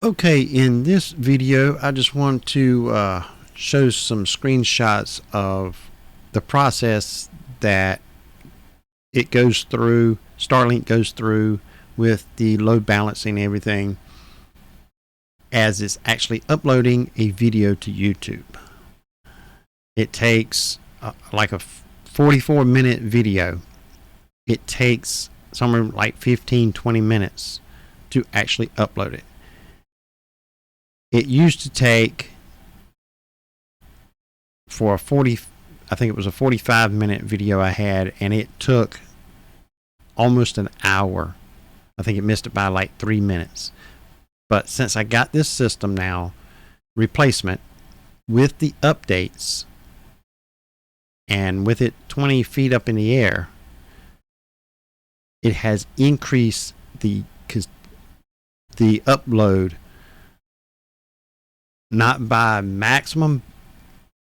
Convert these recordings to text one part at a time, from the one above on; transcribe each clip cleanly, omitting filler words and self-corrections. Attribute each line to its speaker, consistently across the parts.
Speaker 1: Okay, in this video, I just want to show some screenshots of the process that it goes through, Starlink goes through with the load balancing and everything as it's actually uploading a video to YouTube. It takes like a 44-minute video. It takes somewhere like 15-20 minutes to actually upload it. It used to take for I think it was a 45-minute video I had, and it took almost an hour. I think it missed it by like 3 minutes. But since I got this system now, replacement, with the updates, and with it 20 feet up in the air, it has increased the upload, not by maximum,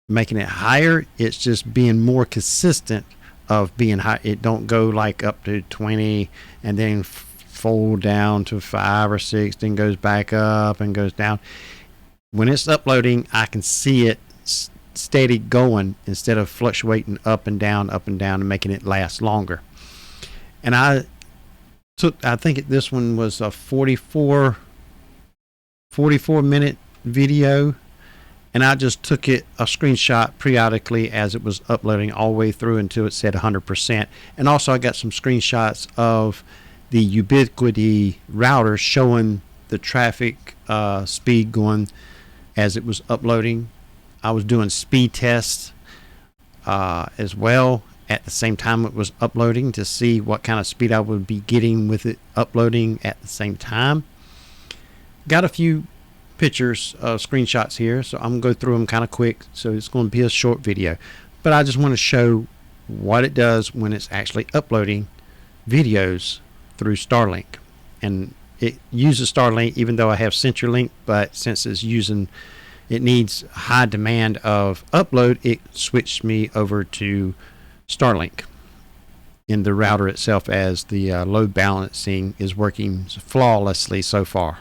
Speaker 1: making it higher. It's just being more consistent of being high. It don't go like up to 20 and then fold down to 5 or 6, then goes back up and goes down. When it's uploading, I can see it steady going instead of fluctuating up and down and making it last longer. And I think this one was a 44 minute video, and I just took a screenshot periodically as it was uploading all the way through until it said 100%. And also I got some screenshots of the Ubiquity router showing the traffic speed going as it was uploading. I was doing speed tests as well at the same time it was uploading to see what kind of speed I would be getting with it uploading at the same time. Got a few pictures, screenshots here, so I'm going to go through them kind of quick, so it's going to be a short video, but I just want to show what it does when it's actually uploading videos through Starlink. And it uses Starlink even though I have CenturyLink, but since it needs high demand of upload, it switched me over to Starlink in the router itself, as the load balancing is working flawlessly so far.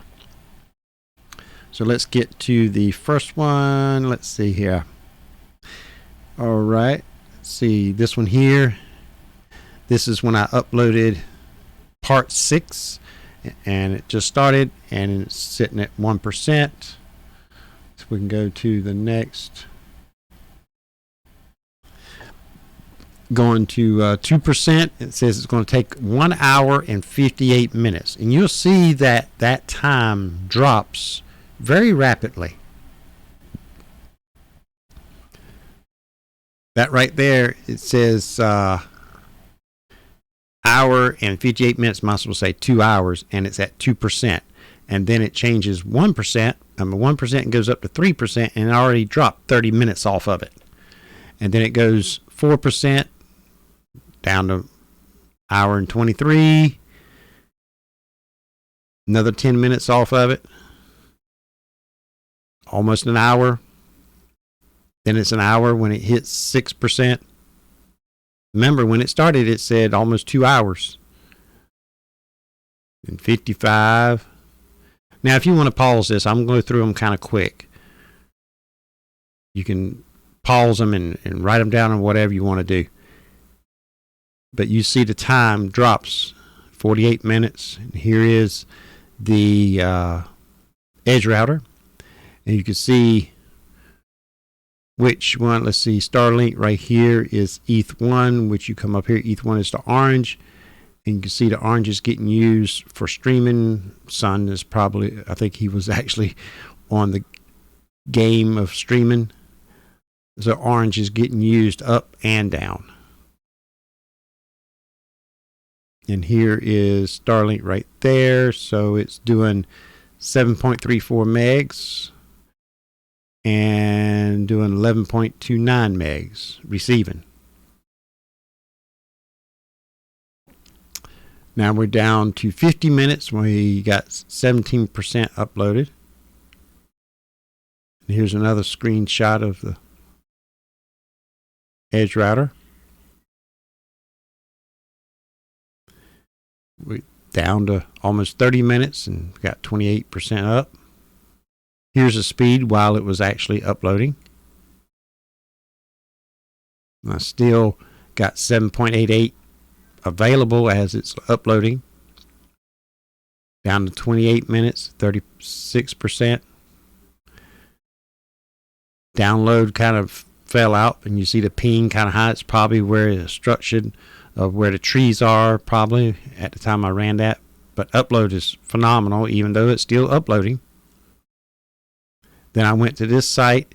Speaker 1: So let's get to the first one. Let's see here. All right. Let's see this one here. This is when I uploaded part 6, and it just started, and it's sitting at 1%. So we can go to the next. Going to 2%. It says it's going to take 1 hour and 58 minutes. And you'll see that that time drops very rapidly. That right there, it says hour and 58 minutes. I'm supposed to say 2 hours, and it's at 2%. And then it changes 1%. 1% and goes up to 3%, and it already dropped 30 minutes off of it. And then it goes 4% down to hour and 23. Another 10 minutes off of it. Almost an hour. Then it's an hour when it hits 6%. Remember, when it started, it said almost 2 hours. And 55. Now, if you want to pause this, I'm going to go through them kind of quick. You can pause them and write them down or whatever you want to do. But you see the time drops 48 minutes. And here is the edge router. And you can see which one. Let's see, Starlink right here is ETH1, which you come up here. ETH1 is the orange. And you can see the orange is getting used for streaming. Son is probably, I think he was actually on the game of streaming. So orange is getting used up and down. And here is Starlink right there. So it's doing 7.34 megs and doing 11.29 megs receiving. Now we're down to 50 minutes. We got 17% uploaded. And here's another screenshot of the edge router. We're down to almost 30 minutes and got 28% up. Here's the speed while it was actually uploading. I still got 7.88 available as it's uploading. Down to 28 minutes, 36%. Download kind of fell out, and you see the ping kind of high. It's probably where the structure of where the trees are, probably at the time I ran that. But upload is phenomenal, even though it's still uploading. Then I went to this site,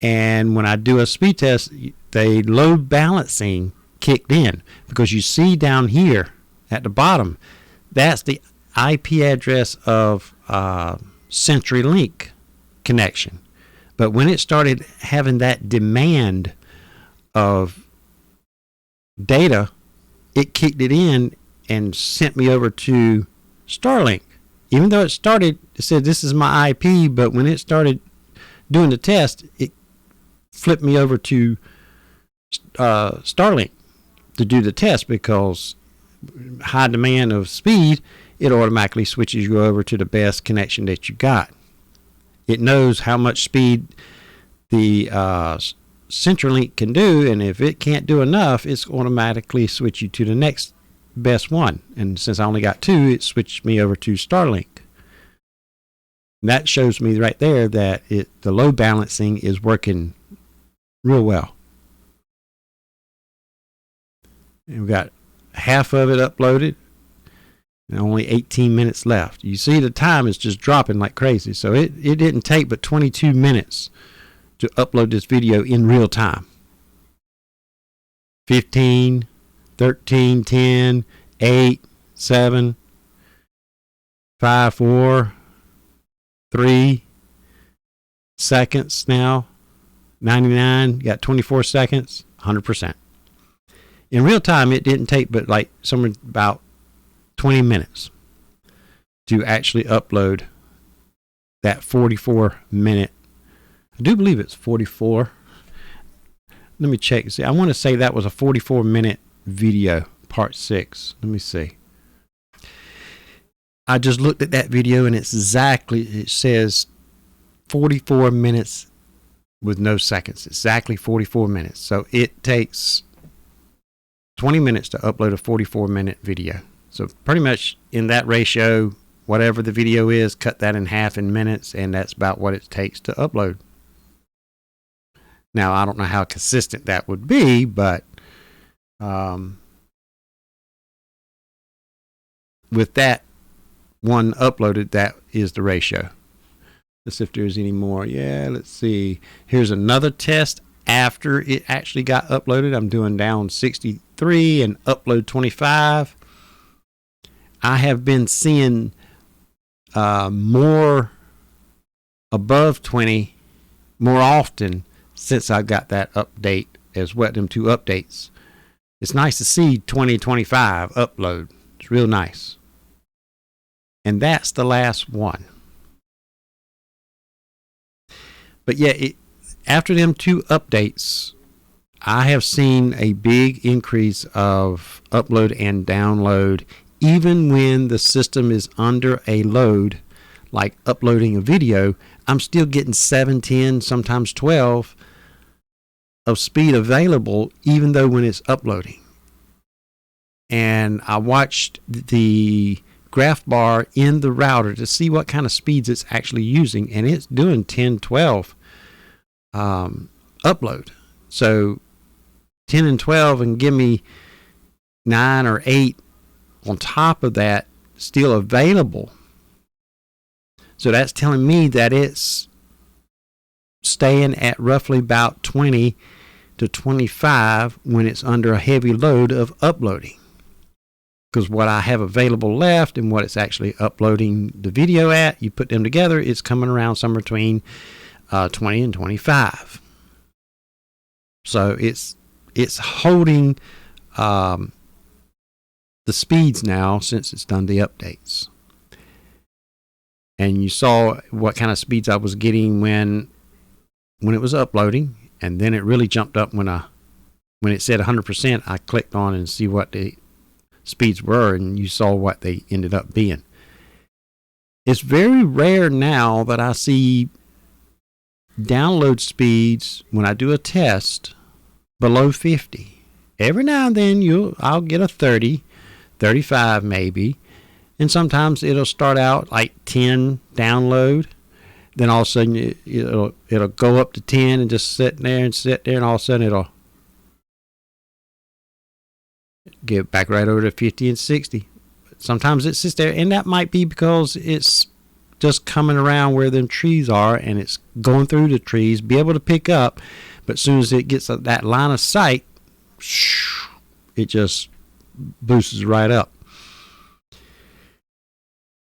Speaker 1: and when I do a speed test, the load balancing kicked in, because you see down here at the bottom, that's the IP address of CenturyLink connection. But when it started having that demand of data, it kicked it in and sent me over to Starlink. Even though it said this is my IP, but when it started doing the test, it flipped me over to Starlink to do the test, because high demand of speed, it automatically switches you over to the best connection that you got. It knows how much speed the CenturyLink can do, and if it can't do enough, it's automatically switch you to the next best one. And since I only got 2, it switched me over to Starlink. And that shows me right there that the load balancing is working real well. And we've got half of it uploaded and only 18 minutes left. You see the time is just dropping like crazy. So it didn't take but 22 minutes to upload this video in real time. 15, 13, 10, 8, 7, 5, 4, 3 seconds now. 99, got 24 seconds, 100%. In real time, it didn't take but like somewhere about 20 minutes to actually upload that 44-minute. I do believe it's 44. Let me check and see. I want to say that was a 44-minute video, part 6. Let me see. I just looked at that video, and it says 44 minutes with no seconds. Exactly 44 minutes. So it takes 20 minutes to upload a 44-minute video. So pretty much in that ratio, whatever the video is, cut that in half in minutes, and that's about what it takes to upload. Now, I don't know how consistent that would be, but with that one uploaded, that is the ratio. Let's see if there's any more. Yeah, let's see. Here's another test after it actually got uploaded. I'm doing down 63 and upload 25. I have been seeing more above 20 more often since I got that update as well, them 2 updates. It's nice to see 20, 25 upload. It's real nice. And that's the last one. But yeah, after them 2 updates, I have seen a big increase of upload and download, even when the system is under a load, like uploading a video. I'm still getting 7, 10, sometimes 12 of speed available, even though when it's uploading. And I watched the graph bar in the router to see what kind of speeds it's actually using, and it's doing 10, 12 upload. So 10 and 12 and give me 9 or 8 on top of that still available. So that's telling me that it's staying at roughly about 20 to 25 when it's under a heavy load of uploading. Because what I have available left and what it's actually uploading the video at, you put them together, it's coming around somewhere between 20 and 25. So it's holding the speeds now since it's done the updates. And you saw what kind of speeds I was getting when it was uploading, and then it really jumped up when it said 100%. I clicked on and see what the speeds were, and you saw what they ended up being. It's very rare now that I see download speeds when I do a test below 50. Every now and then I'll get a 30, 35 maybe, and sometimes it'll start out like 10 download. Then all of a sudden it'll go up to 10 and just sit there, and all of a sudden it'll get back right over to 50 and 60. Sometimes it sits there, and that might be because it's just coming around where them trees are, and it's going through the trees, be able to pick up. But as soon as it gets that line of sight, it just boosts right up.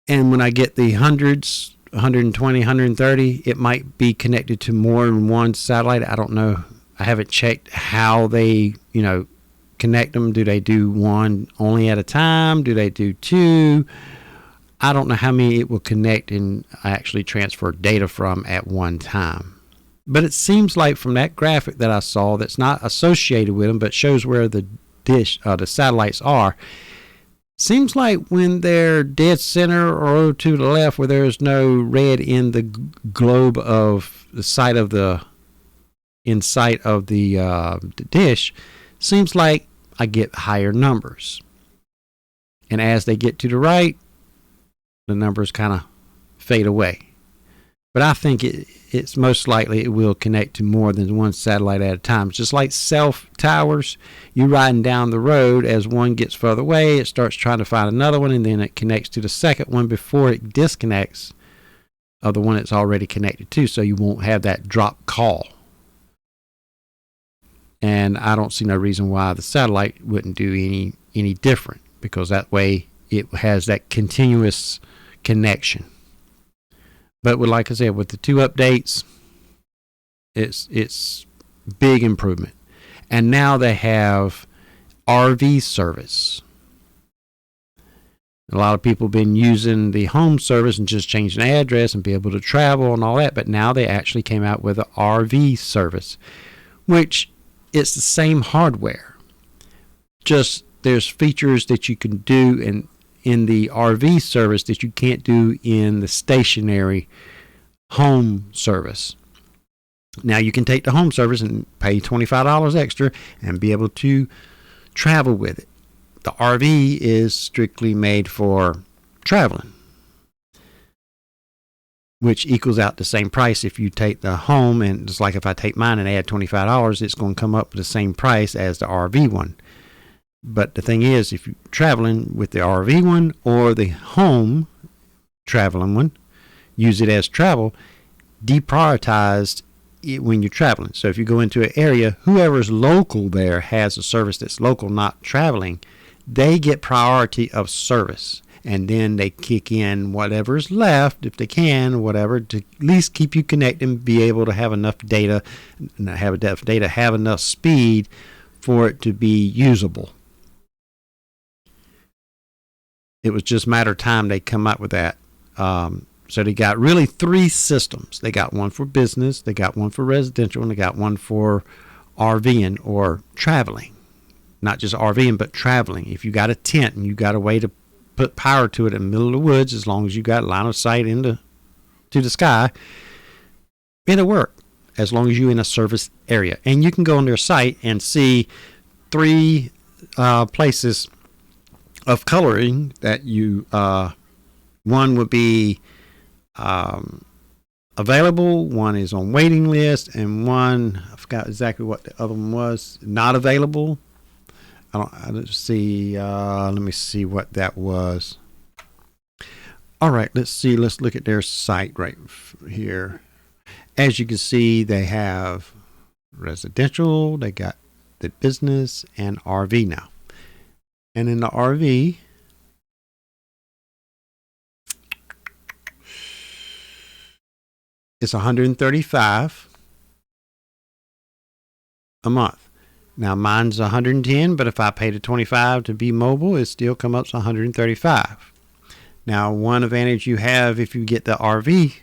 Speaker 1: And when I get the hundreds, 120, 130, it might be connected to more than one satellite. I don't know. I haven't checked how they, connect them. Do they do one only at a time? Do they do two? I don't know how many it will connect and actually transfer data from at one time. But it seems like from that graphic that I saw, that's not associated with them, but shows where the the satellites are, seems like when they're dead center or to the left, where there's no red in the globe of the side of the sight of the dish, seems like I get higher numbers. And as they get to the right, the numbers kind of fade away. But I think it's most likely it will connect to more than one satellite at a time. It's just like cell towers. You're riding down the road. As one gets further away, it starts trying to find another one, and then it connects to the second one before it disconnects of the one it's already connected to, so you won't have that drop call. And I don't see no reason why the satellite wouldn't do any different, because that way it has that continuous connection. But like I said, with the 2 updates, it's big improvement. And now they have RV service. A lot of people have been using the home service and just changing the address and be able to travel and all that. But now they actually came out with an RV service, which it's the same hardware. Just there's features that you can do in the RV service that you can't do in the stationary home service. Now you can take the home service and pay $25 extra and be able to travel with it. The RV is strictly made for traveling, which equals out the same price if you take the home, and just like if I take mine and add $25, it's going to come up with the same price as the RV one. But the thing is, if you're traveling with the RV one or the home traveling one, use it as travel, deprioritized when you're traveling. So if you go into an area, whoever's local there has a service that's local, not traveling, they get priority of service. And then they kick in whatever's left, if they can, whatever, to at least keep you connected and be able to have enough data, have enough speed for it to be usable. It was just a matter of time they come up with that. So they got really 3 systems. They got one for business, they got one for residential, and they got one for RVing or traveling. Not just RVing, but traveling. If you got a tent and you got a way to put power to it in the middle of the woods, as long as you got line of sight to the sky, it'll work as long as you're in a service area. And you can go on their site and see 3 places of coloring that you one would be available, one is on waiting list, and one, I forgot exactly what the other one was, not available. I don't see, let me see what that was. All right, let's look at their site right here. As you can see, they have residential, they got the business, and RV now. And in the RV, it's $135 a month. Now mine's $110, but if I pay the $25 to be mobile, it still comes up to $135. Now, one advantage you have if you get the RV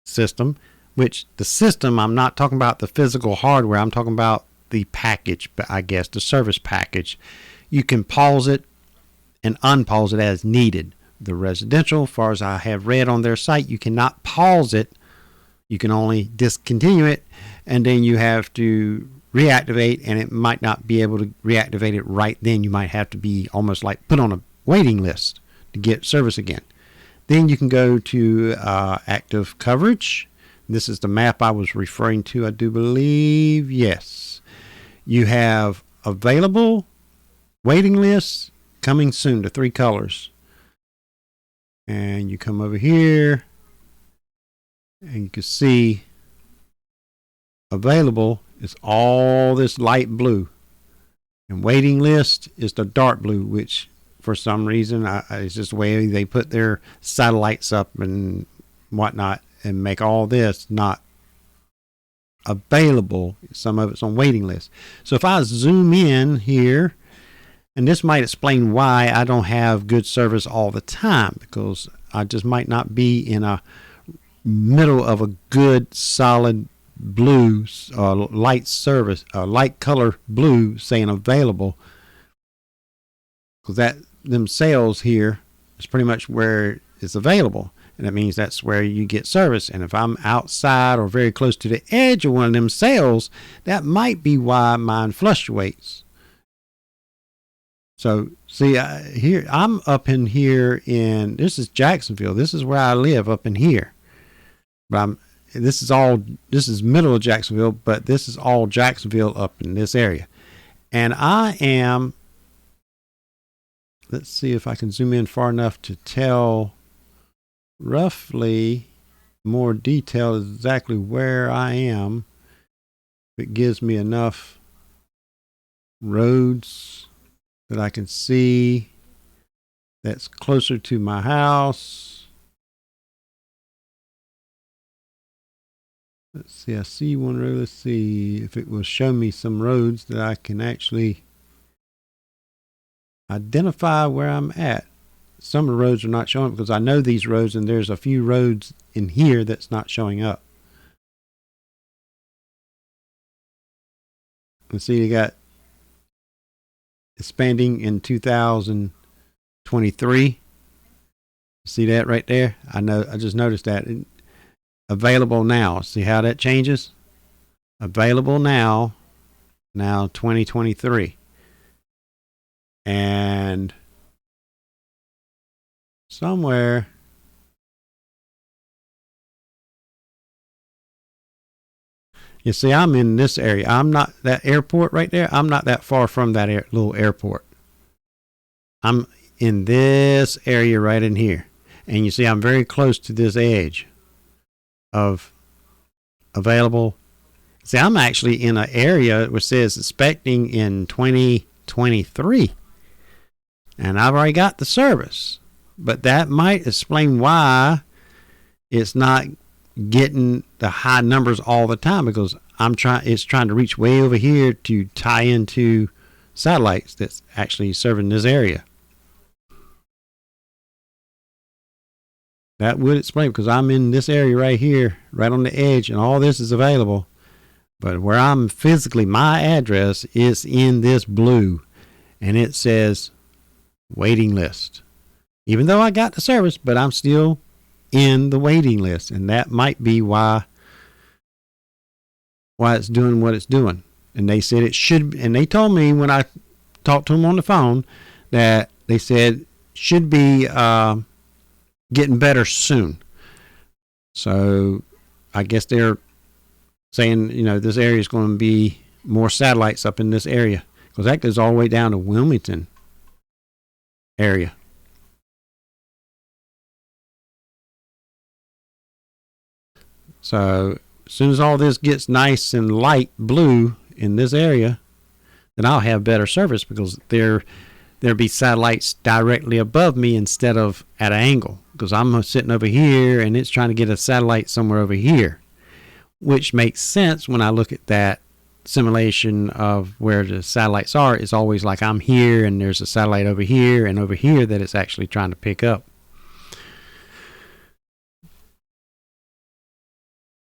Speaker 1: system, which the system, I'm not talking about the physical hardware, I'm talking about the package, I guess, the service package. You can pause it and unpause it as needed, The residential, as far as I have read on their site, you cannot pause it. You can only discontinue it, and then you have to reactivate, and it might not be able to reactivate it right then. You might have to be almost like put on a waiting list to get service again. Then you can go to active coverage. This is the map I was referring to, I do believe. Yes. You have available, waiting list, coming soon, the 3 colors. And you come over here and you can see available is all this light blue. And waiting list is the dark blue, which for some reason it's just the way they put their satellites up and whatnot and make all this not available. Some of it's on waiting list. So if I zoom in here, and this might explain why I don't have good service all the time, because I just might not be in a middle of a good solid blue light service, light color blue saying available, because that them cells here is pretty much where it's available, and that means that's where you get service. And if I'm outside or very close to the edge of one of them cells, that might be why mine fluctuates. So see, here I'm up in here in, this is Jacksonville. This is where I live, up in here. But this is middle of Jacksonville, but this is all Jacksonville up in this area. And I am, let's see if I can zoom in far enough to tell roughly more detail exactly where I am. If it gives me enough roads that I can see that's closer to my house. Let's see, I see one road. Let's see if it will show me some roads that I can actually identify where I'm at. Some of the roads are not showing because I know these roads, and there's a few roads in here that's not showing up. Let's see, you got expanding in 2023. See that right there? I just noticed that. Available now. See how that changes? Available now 2023. And somewhere you see, I'm in this area. I'm not that airport right there. I'm not that far from that little airport. I'm in this area right in here. And you see, I'm very close to this edge of available. See, I'm actually in an area which says expecting in 2023. And I've already got the service. But that might explain why it's not getting the high numbers all the time, because it's trying to reach way over here to tie into satellites that's actually serving this area. That would explain, because I'm in this area right here, right on the edge, and all this is available. But where I'm physically, my address is in this blue, and it says waiting list. Even though I got the service, but I'm still in the waiting list, and that might be why it's doing what it's doing. And they said it should, and they told me when I talked to them on the phone that they said should be getting better soon. So I guess they're saying, this area is going to be more satellites up in this area, because that goes all the way down to Wilmington area. So as soon as all this gets nice and light blue in this area, then I'll have better service, because there'll be satellites directly above me instead of at an angle, because I'm sitting over here and it's trying to get a satellite somewhere over here, which makes sense when I look at that simulation of where the satellites are. It's always like I'm here and there's a satellite over here and over here that it's actually trying to pick up.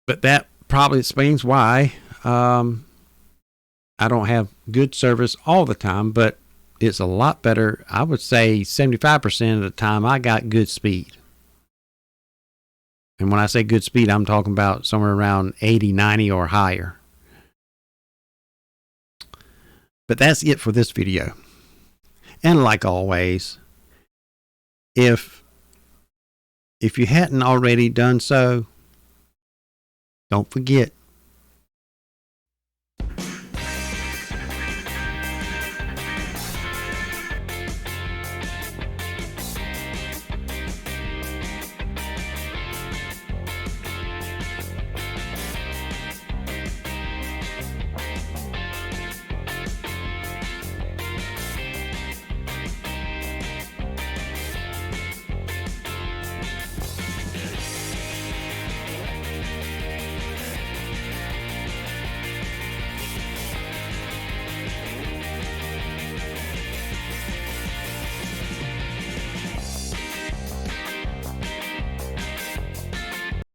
Speaker 1: But that probably explains why I don't have good service all the time. But it's a lot better. I would say 75% of the time I got good speed. And when I say good speed, I'm talking about somewhere around 80, 90 or higher. But that's it for this video. And like always, if you hadn't already done so, don't forget